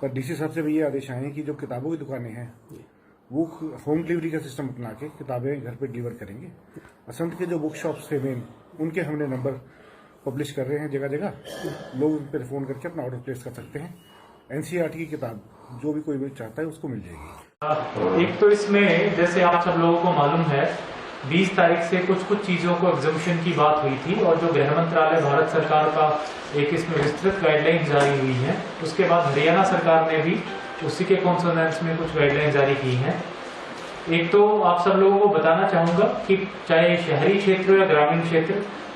पर डीसी साहब से भी ये आदेश आए हैं कि जो किताबों की दुकानें हैं वो होम डिलीवरी का सिस्टम अपना के किताबें घर पे डिलीवर करेंगे। असंत के जो बुक शॉप्स थे मेन, उनके हमने नंबर पब्लिश कर रहे हैं जगह जगह, लोग उन पर फ़ोन करके अपना ऑर्डर प्लेस कर सकते हैं। एनसीईआरटी की किताब जो भी कोई भी चाहता है उसको मिल जाएगी। एक तो इसमें जैसे आप सब लोगों को मालूम है 20 तारीख से कुछ चीज़ों को एग्जम्पशन की बात हुई थी और जो गृह मंत्रालय भारत सरकार का एक इसमें विस्तृत गाइडलाइन जारी हुई है। उसके बाद हरियाणा सरकार ने भी उसी के कॉन्सोनेंस में कुछ गाइडलाइन जारी की हैं। एक तो आप सब लोगों को बताना चाहूँगा कि चाहे शहरी क्षेत्र या ग्रामीण क्षेत्र,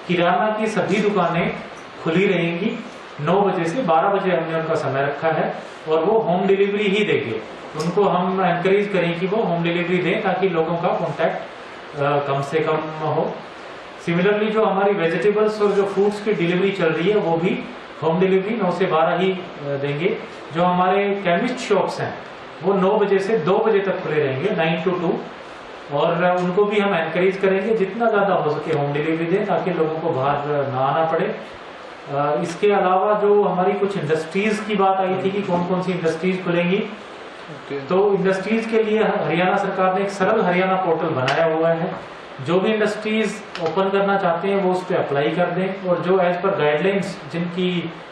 किराना की सभी दुकानें खुली रहेंगी। 9 बजे से 12 बजे हमने उनका समय रखा है और वो होम डिलीवरी ही देंगे। उनको हम एनकरेज करें कि वो होम डिलीवरी दें ताकि लोगों का कॉन्टैक्ट कम से कम हो। सिमिलरली जो हमारी वेजिटेबल्स और जो फ्रूट्स की डिलीवरी चल रही है वो भी होम डिलीवरी 9 से 12 ही देंगे। जो हमारे केमिस्ट शॉप्स हैं वो 9 बजे से 2 बजे तक खुले रहेंगे, 9 to 2, और उनको भी हम एनकरेज करेंगे जितना ज़्यादा हो सके होम डिलीवरी दें ताकि लोगों को बाहर ना आना पड़े। इसके अलावा जो हमारी कुछ इंडस्ट्रीज की बात आई थी कि कौन कौन सी इंडस्ट्रीज खुलेंगी, तो इंडस्ट्रीज के लिए हरियाणा सरकार ने एक सरल हरियाणा पोर्टल बनाया हुआ है। जो भी इंडस्ट्रीज ओपन करना चाहते हैं वो उस पर अप्लाई कर दें और जो एज पर गाइडलाइंस जिनकी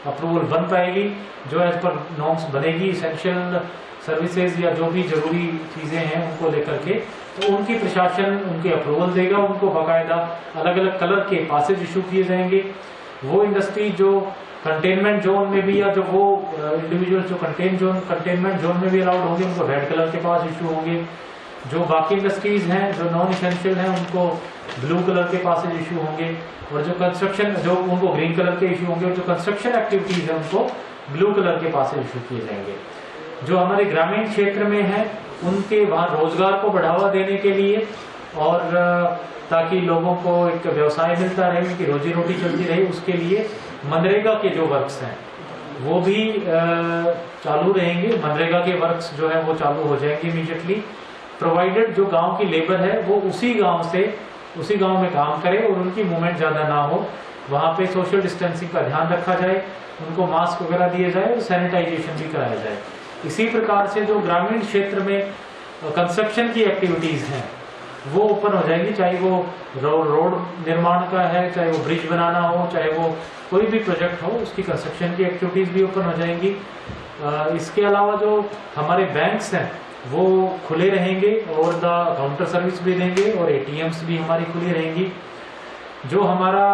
अप्रूवल बन पाएगी, जो एज पर नॉर्म्स बनेगी, इसेंशियल सर्विसेज या जो भी जरूरी चीज़ें हैं उनको लेकर के, तो उनकी प्रशासन उनकी अप्रूवल देगा। उनको बाकायदा अलग अलग कलर के पासेज इशू किए जाएंगे। वो इंडस्ट्री जो कंटेनमेंट जोन में भी या जो वो इंडिविजुअल जो कंटेनमेंट जोन में भी अलाउड होंगे उनको रेड कलर के पास इशू होंगे। जो बाकी इंडस्ट्रीज हैं जो नॉन इसेंशियल हैं उनको ब्लू कलर के पासेज इशू होंगे और जो कंस्ट्रक्शन जो उनको ग्रीन कलर के इशू होंगे और जो कंस्ट्रक्शन एक्टिविटीज है उनको ब्लू कलर के पासेज इशू किए जाएंगे। जो हमारे ग्रामीण क्षेत्र में है उनके वहाँ रोजगार को बढ़ावा देने के लिए और ताकि लोगों को एक व्यवसाय मिलता रहे, उनकी रोजी रोटी चलती रहे, उसके लिए मनरेगा के जो वर्क्स हैं वो भी चालू रहेंगे। मनरेगा के वर्क्स जो है वो चालू हो जाएंगे इमीडिएटली, प्रोवाइडेड जो गांव की लेबर है वो उसी गांव में काम करे और उनकी मूवमेंट ज़्यादा ना हो। वहाँ पे सोशल डिस्टेंसिंग का ध्यान रखा जाए, उनको मास्क वगैरह दिए जाए और सैनिटाइजेशन भी कराया जाए। इसी प्रकार से जो ग्रामीण क्षेत्र में कंस्ट्रक्शन की एक्टिविटीज़ हैं वो ओपन हो जाएंगी, चाहे वो रोड निर्माण का है, चाहे वो ब्रिज बनाना हो, चाहे वो कोई भी प्रोजेक्ट हो, उसकी कंस्ट्रक्शन की एक्टिविटीज़ भी ओपन हो जाएंगी। इसके अलावा जो हमारे बैंक्स हैं वो खुले रहेंगे और द काउंटर सर्विस भी देंगे और ATMs भी हमारी खुली रहेंगी। जो हमारा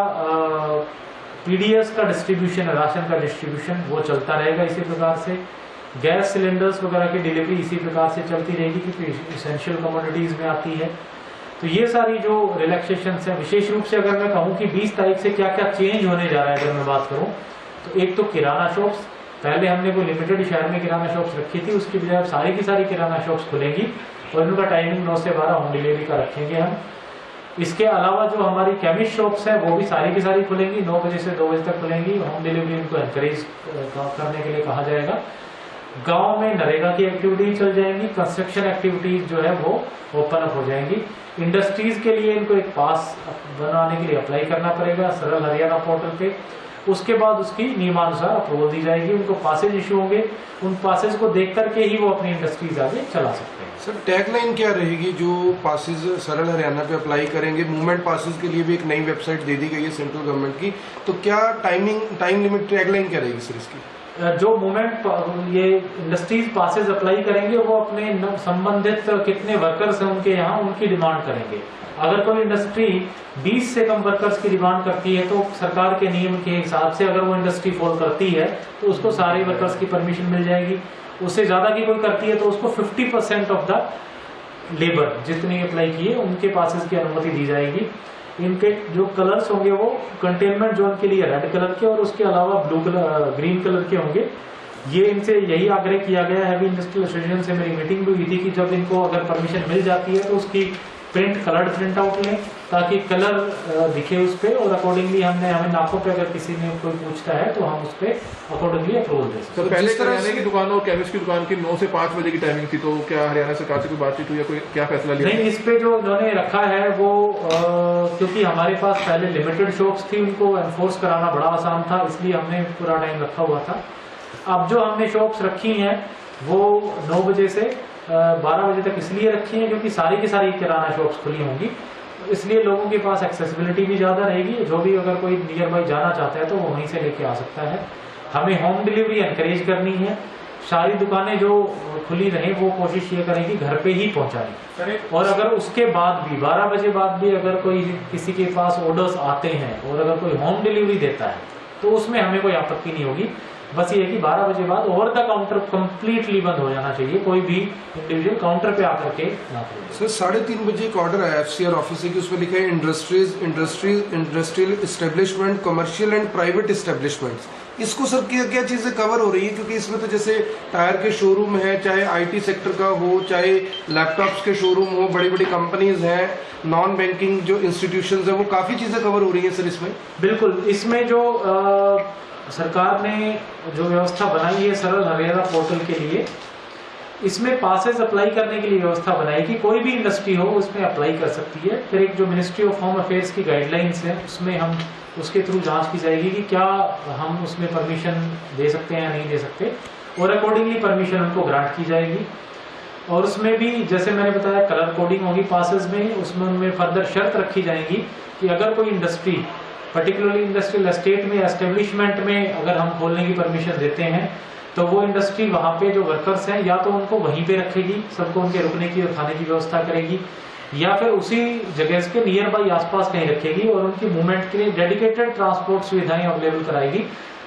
PDS का डिस्ट्रीब्यूशन है, राशन का डिस्ट्रीब्यूशन, वो चलता रहेगा इसी प्रकार से। गैस सिलेंडर्स वगैरह की डिलीवरी इसी प्रकार से चलती रहेगी क्योंकि इसेंशियल कमोडिटीज़ में आती है। तो ये सारी जो रिलैक्सेशंस हैं, विशेष रूप से अगर मैं कहूँ कि 20 तारीख से क्या क्या चेंज होने जा रहा है अगर मैं बात करूँ, तो एक तो किराना शॉप्स, पहले हमने वो लिमिटेड शहर में किराना शॉप्स रखी थी, उसकी बजाय सारी की सारी किराना शॉप्स खुलेंगी और इनका टाइमिंग 9 से 12 होम डिलीवरी का रखेंगे हम। इसके अलावा जो हमारी केमिस्ट शॉप्स हैं वो भी सारी की सारी खुलेंगी, 9 बजे से 2 बजे तक खुलेंगी। होम डिलीवरी उनको एनकरेज करने के लिए कहा जाएगा। गांव में नरेगा की एक्टिविटी चल जाएंगी, कंस्ट्रक्शन एक्टिविटीज जो है वो ओपन अप हो जाएंगी। इंडस्ट्रीज के लिए इनको एक पास बनाने के लिए अप्लाई करना पड़ेगा सरल हरियाणा पोर्टल पे। उसके बाद उसकी नियमानुसार अप्रूवल दी जाएगी, उनको पासेज इशू होंगे, उन पासेज को देख करके ही वो अपनी इंडस्ट्रीज आगे चला सकते हैं। सर टैगलाइन क्या रहेगी जो पासेज सरल हरियाणा पे अप्लाई करेंगे? मूवमेंट पासेज के लिए भी एक नई वेबसाइट दे दी गई है सेंट्रल गवर्नमेंट की, तो क्या टाइम लिमिट टैगलाइन क्या रहेगी सर इसकी? जो मूवमेंट ये इंडस्ट्रीज पासेज अप्लाई करेंगे वो अपने संबंधित कितने वर्कर्स हैं उनके यहाँ उनकी डिमांड करेंगे। अगर कोई इंडस्ट्री 20 से कम वर्कर्स की डिमांड करती है तो सरकार के नियम के हिसाब से अगर वो इंडस्ट्री फॉल करती है तो उसको सारे वर्कर्स की परमिशन मिल जाएगी। उससे ज़्यादा की कोई करती है तो उसको 50% ऑफ द लेबर जितनी अप्लाई की है उनके पासेज की अनुमति दी जाएगी। इनके जो कलर्स होंगे वो कंटेनमेंट जोन के लिए रेड कलर के और उसके अलावा ग्रीन कलर के होंगे। ये इनसे यही आग्रह किया गया है। इंडस्ट्रियल एसोसिएशन से मेरी मीटिंग भी हुई थी कि जब इनको अगर परमिशन मिल जाती है तो उसकी कलर्ड प्रिंट आउट लें ताकि कलर दिखे उस पर और अकॉर्डिंगली हमें नाकों पे अगर किसी ने कोई पूछता है तो हम उस पर अकॉर्डिंगली अप्रूवल दे सकते हैं। तो पहले हरियाणा की दुकान और केमिस्ट की दुकान की 9 से 5 बजे की टाइमिंग थी, तो क्या हरियाणा सरकार से कोई बातचीत हुई या कोई क्या फैसला लिया? नहीं, इस पे जो उन्होंने रखा है वो क्योंकि हमारे पास पहले लिमिटेड शॉप्स थी उनको एनफोर्स कराना बड़ा आसान था, इसलिए हमने पूरा टाइम रखा हुआ था। अब जो हमने शॉप्स रखी हैं वो 9 बजे से 12 बजे तक इसलिए रखी हैं क्योंकि सारी की सारी किराना शॉप्स खुली होंगी, इसलिए लोगों के पास एक्सेसिबिलिटी भी ज़्यादा रहेगी। जो भी अगर कोई नियर बाई जाना चाहता है तो वो वहीं से लेके आ सकता है। हमें होम डिलीवरी एनकरेज करनी है। सारी दुकानें जो खुली रहें वो कोशिश ये करें कि घर पे ही पहुंचाएं। और अगर उसके बाद भी 12 बजे बाद भी अगर कोई किसी के पास ऑर्डर्स आते हैं और अगर कोई होम डिलीवरी देता है तो उसमें हमें कोई आपत्ति नहीं होगी। बस ये है कि 12 बजे बाद ओवर द काउंटर कंप्लीटली बंद हो जाना चाहिए, कोई भी इंडिविजुअल काउंटर पे आकर के ना खरीदे। सर 3:30 बजे एक ऑर्डर आया FCR ऑफिस से कि उसमें लिखा है industrial establishment, commercial and private establishments. इसको सर क्या क्या चीजें कवर हो रही है? क्योंकि इसमें तो जैसे टायर के शोरूम है, चाहे IT सेक्टर का हो, चाहे लैपटॉप्स के शोरूम हो, बड़ी बड़ी कंपनीज हैं, नॉन बैंकिंग जो इंस्टीट्यूशंस है, वो काफी चीजें कवर हो रही है सर इसमें। बिल्कुल, इसमें जो सरकार ने जो व्यवस्था बनाई है सरल हरियाणा पोर्टल के लिए, इसमें पासेस अप्लाई करने के लिए व्यवस्था बनाई कि कोई भी इंडस्ट्री हो उसमें अप्लाई कर सकती है। फिर एक जो मिनिस्ट्री ऑफ होम अफेयर्स की गाइडलाइंस है उसमें हम उसके थ्रू जांच की जाएगी कि क्या हम उसमें परमिशन दे सकते हैं या नहीं दे सकते, और अकॉर्डिंगली परमिशन उनको ग्रांट की जाएगी। और उसमें भी जैसे मैंने बताया कलर कोडिंग होगी पासेस में, उसमें उनमें फर्दर शर्त रखी जाएगी कि अगर कोई इंडस्ट्री पर्टिकुलरली इंडस्ट्रियल एस्टेट में, एस्टेब्लिशमेंट में अगर हम खोलने की परमिशन देते हैं तो वो इंडस्ट्री वहाँ पे जो वर्कर्स हैं या तो उनको वहीं पे रखेगी, सबको उनके रुकने की और खाने की व्यवस्था करेगी, या फिर उसी जगह के नियर बाई आसपास कहीं रखेगी और उनकी मूवमेंट के लिए डेडिकेटेड ट्रांसपोर्ट सुविधाएं अवेलेबल कराएगी,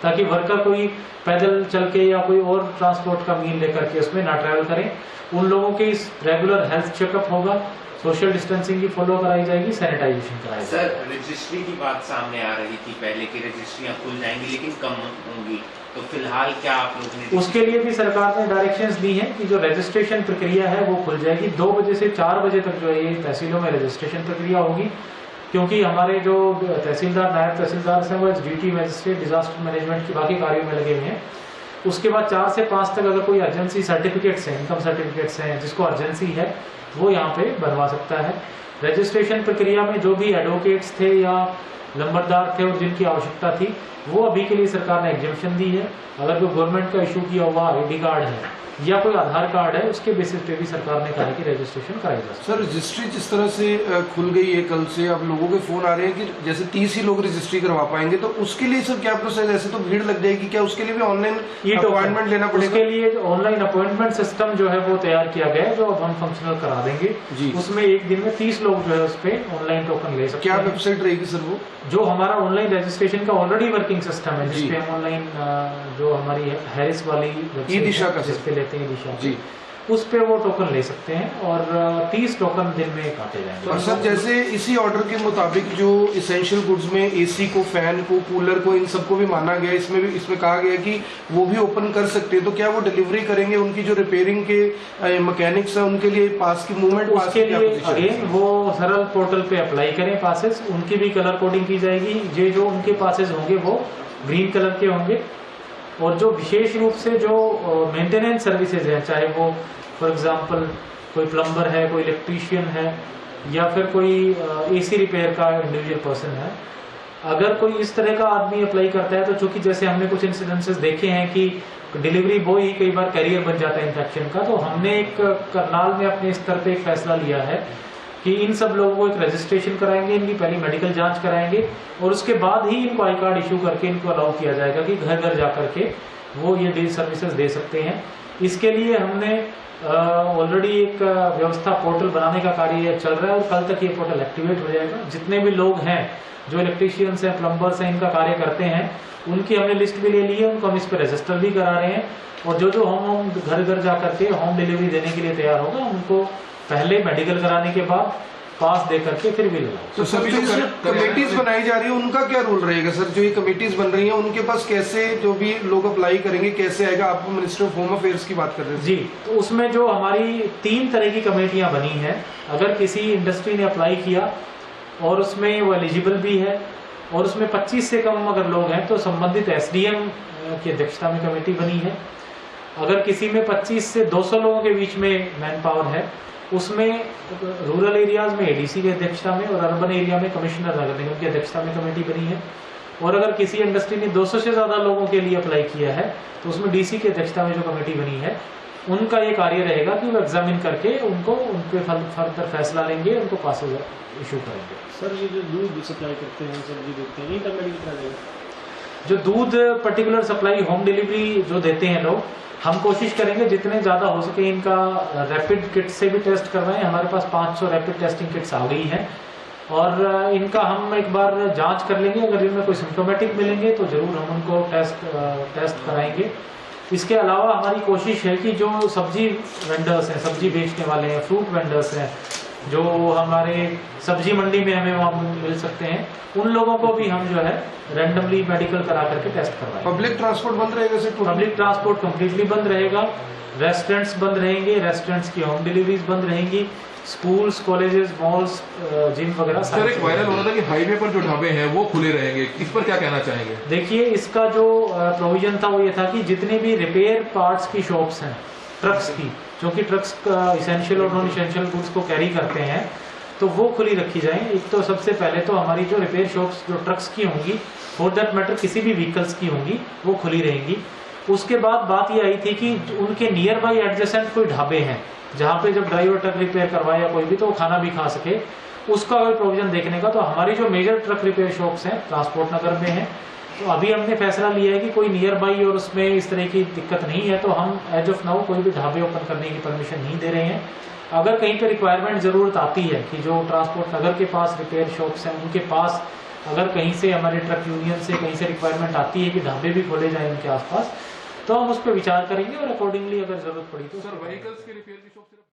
ताकि वर्कर कोई पैदल चल के या कोई और ट्रांसपोर्ट का मीन लेकर के उसमें ना ट्रैवल करें। उन लोगों के रेगुलर हेल्थ चेकअप होगा, सोशल डिस्टेंसिंग की फॉलो कराई जाएगी, सैनिटाइजेशन कराई जाएगी। सर रजिस्ट्री की बात सामने आ रही थी, पहले की रजिस्ट्रियां खुल जाएंगी लेकिन कम होंगी, तो फिलहाल क्या आप लोगों ने उसके लिए भी सरकार ने डायरेक्शंस दी हैं कि जो रजिस्ट्रेशन प्रक्रिया है वो खुल जाएगी। 2 बजे से 4 बजे तक जो है ये तहसीलों में रजिस्ट्रेशन प्रक्रिया होगी, क्योंकि हमारे जो तहसीलदार, नायब तहसीलदार हैं वो ड्यूटी मजिस्ट्रेट, डिजास्टर मैनेजमेंट के बाकी कार्यों में लगे हुए हैं। उसके बाद 4 से 5 तक अगर कोई अर्जेंसी सर्टिफिकेट्स हैं, इनकम सर्टिफिकेट्स हैं जिसको अर्जेंसी है, वो यहाँ पे बनवा सकता है। रजिस्ट्रेशन प्रक्रिया में जो भी एडवोकेट्स थे या नंबरदार थे और जिनकी आवश्यकता थी, वो अभी के लिए सरकार ने एग्जेम्पशन दी है। अगर कोई गवर्नमेंट का इशू किया हुआ ID कार्ड है या कोई आधार कार्ड है, उसके बेसिस पे भी सरकार ने कहा है कि रजिस्ट्रेशन कराई जा सकती है। सर रजिस्ट्री जिस तरह से खुल गई है कल से, अब लोगों के फोन आ रहे हैं कि जैसे 30 ही लोग रजिस्ट्री करवा पाएंगे, तो उसके लिए सर क्या प्रोसेस? ऐसे तो भीड़ लग जाएगी, क्या उसके लिए भी ऑनलाइन अपॉइंटमेंट लेना पड़ेगा? उसके लिए ऑनलाइन अपॉइंटमेंट सिस्टम जो है वो तैयार किया गया है, जो अब हम फंक्शनल करा देंगे जी। उसमें एक दिन में 30 लोग जो है उस पर ऑनलाइन टोकन ले सकते हैं। क्या वेबसाइट रहेगी सर वो? जो हमारा ऑनलाइन रजिस्ट्रेशन का ऑलरेडी वर्किंग सिस्टम है, जिसपे हम ऑनलाइन जो हमारी हैरिस वाली ई-दिशा का जिसपे लेते हैं दिशा जी, उस पे वो टोकन ले सकते हैं और 30 टोकन दिन में काटे जाएंगे। और सर जैसे इसी ऑर्डर के मुताबिक जो इसेंशियल गुड्स में AC को, फैन को, कूलर को, इन सबको भी माना गया, इसमें कहा गया कि वो भी ओपन कर सकते हैं, तो क्या वो डिलीवरी करेंगे? उनकी जो रिपेयरिंग के मैकेनिक्स है उनके लिए पास की मूवमेंट उसके लिए अगेन वो सरल पोर्टल पे अप्लाई करें पासेस, उनकी भी कलर कोडिंग की जाएगी। ये जो उनके पासेस होंगे वो ग्रीन कलर के होंगे, और जो विशेष रूप से जो मेंटेनेंस सर्विसेज हैं, चाहे वो फॉर एग्जांपल कोई प्लम्बर है, कोई इलेक्ट्रीशियन है, या फिर कोई AC रिपेयर का इंडिविजुअल पर्सन है, अगर कोई इस तरह का आदमी अप्लाई करता है तो चूंकि जैसे हमने कुछ इंसिडेंसेस देखे हैं कि डिलीवरी बॉय ही कई बार कैरियर बन जाता है इन्फेक्शन का, तो हमने एक करनाल में अपने स्तर पे एक फैसला लिया है कि इन सब लोगों को एक रजिस्ट्रेशन कराएंगे, इनकी पहली मेडिकल जांच कराएंगे और उसके बाद ही इनको आई कार्ड इशू करके इनको अलाउ किया जाएगा कि घर घर जाकर के वो ये सर्विसेज दे सकते हैं। इसके लिए हमने ऑलरेडी एक व्यवस्था पोर्टल बनाने का कार्य चल रहा है और कल तक ये पोर्टल एक्टिवेट हो जाएगा। जितने भी लोग हैं जो इलेक्ट्रीशियंस हैं, प्लम्बर्स हैं, इनका कार्य करते हैं, उनकी हमने लिस्ट भी ले ली है, उनको हम इस पर रजिस्टर भी करा रहे हैं। और जो होम घर घर जा करके होम डिलीवरी देने के लिए तैयार होगा, उनको पहले मेडिकल कराने के बाद पास दे करके फिर भी लगाओ। तो सर जो कमेटीज बनाई जा रही है उनका क्या रोल रहेगा सर? जो ये कमेटीज बन रही हैं उनके पास कैसे जो भी लोग अप्लाई करेंगे कैसे आएगा? आप मिनिस्टर ऑफ होम अफेयर्स की बात कर रहे हैं जी, तो उसमें जो हमारी 3 तरह की कमेटियां बनी हैं, अगर किसी इंडस्ट्री ने अप्लाई किया और उसमें वो एलिजिबल भी है और उसमें 25 से कम अगर लोग हैं तो संबंधित SDM की अध्यक्षता में कमेटी बनी है। अगर किसी में 25 से 200 लोगों के बीच में मैन पावर है, उसमें रूरल एरियाज में ADC की अध्यक्षता में और अर्बन एरिया में कमिश्नर नगर निगम की अध्यक्षता में कमेटी बनी है। और अगर किसी इंडस्ट्री ने 200 से ज्यादा लोगों के लिए अप्लाई किया है तो उसमें डीसी की अध्यक्षता में जो कमेटी बनी है उनका ये कार्य रहेगा कि वो एग्जामिन करके उनको उनके फर्दर फैसला लेंगे, उनको पासेज इशू करेंगे। सर ये जो दूध सप्लाई करते हैं, सब्जी देते हैं, इंटरमीडिएट कितना देगा? जो दूध पर्टिकुलर सप्लाई होम डिलीवरी जो देते हैं लोग, हम कोशिश करेंगे जितने ज्यादा हो सके इनका रैपिड किट से भी टेस्ट करवाएं। हमारे पास 500 रैपिड टेस्टिंग किट्स आ गई हैं और इनका हम एक बार जांच कर लेंगे। अगर इनमें कोई सिम्टोमेटिक मिलेंगे तो जरूर हम उनको टेस्ट कराएंगे। इसके अलावा हमारी कोशिश है कि जो सब्जी वेंडर्स हैं, सब्जी बेचने वाले हैं, फ्रूट वेंडर्स हैं, जो हमारे सब्जी मंडी में हमें वहाँ मिल सकते हैं, उन लोगों को भी हम जो है रैंडमली मेडिकल करा करके टेस्ट करवाएंगे। पब्लिक ट्रांसपोर्ट बंद रहेगा सर? पब्लिक ट्रांसपोर्ट कंप्लीटली बंद रहेगा, रेस्टोरेंट्स बंद रहेंगे, रेस्टोरेंट्स की होम डिलीवरीज बंद रहेंगी, स्कूल्स, कॉलेजेस, मॉल्स, जिम वगैरह। सर एक वायरल हो रहा था कि हाईवे पर जो ढाबे हैं वो खुले रहेंगे, इस पर क्या कहना चाहेंगे? देखिए, इसका जो प्रोविजन था वो ये था कि जितने भी रिपेयर पार्ट्स की शॉप्स हैं ट्रक्स की, जो कि ट्रक्स इसेंशियल और नॉन इसेंशियल गुड्स को कैरी करते हैं, तो वो खुली रखी जाए। एक तो सबसे पहले तो हमारी जो रिपेयर शॉप्स जो ट्रक्स की होंगी, फॉर दैट मैटर किसी भी व्हीकल्स की होंगी, वो खुली रहेंगी। उसके बाद बात ये आई थी कि उनके नियर बाई एडजेसेंट कोई ढाबे हैं जहाँ पे जब ड्राइवर ट्रक रिपेयर करवाए या कोई भी तो वो खाना भी खा सके, उसका कोई प्रोविजन देखने का। तो हमारी जो मेजर ट्रक रिपेयर शॉप्स हैं ट्रांसपोर्ट नगर में हैं, तो अभी हमने फैसला लिया है कि कोई नियर बाई और उसमें इस तरह की दिक्कत नहीं है, तो हम एज ऑफ नाउ कोई भी ढाबे ओपन करने की परमिशन नहीं दे रहे हैं। अगर कहीं पर रिक्वायरमेंट जरूरत आती है कि जो ट्रांसपोर्ट नगर के पास रिपेयर शॉप्स हैं उनके पास अगर कहीं से हमारे ट्रक यूनियन से कहीं से रिक्वायरमेंट आती है कि ढाबे भी खोले जाएं उनके आसपास, तो हम उस पर विचार करेंगे और अकॉर्डिंगली अगर जरूरत पड़ी तो। सर व्हीकल्स के रिपेयर की शॉप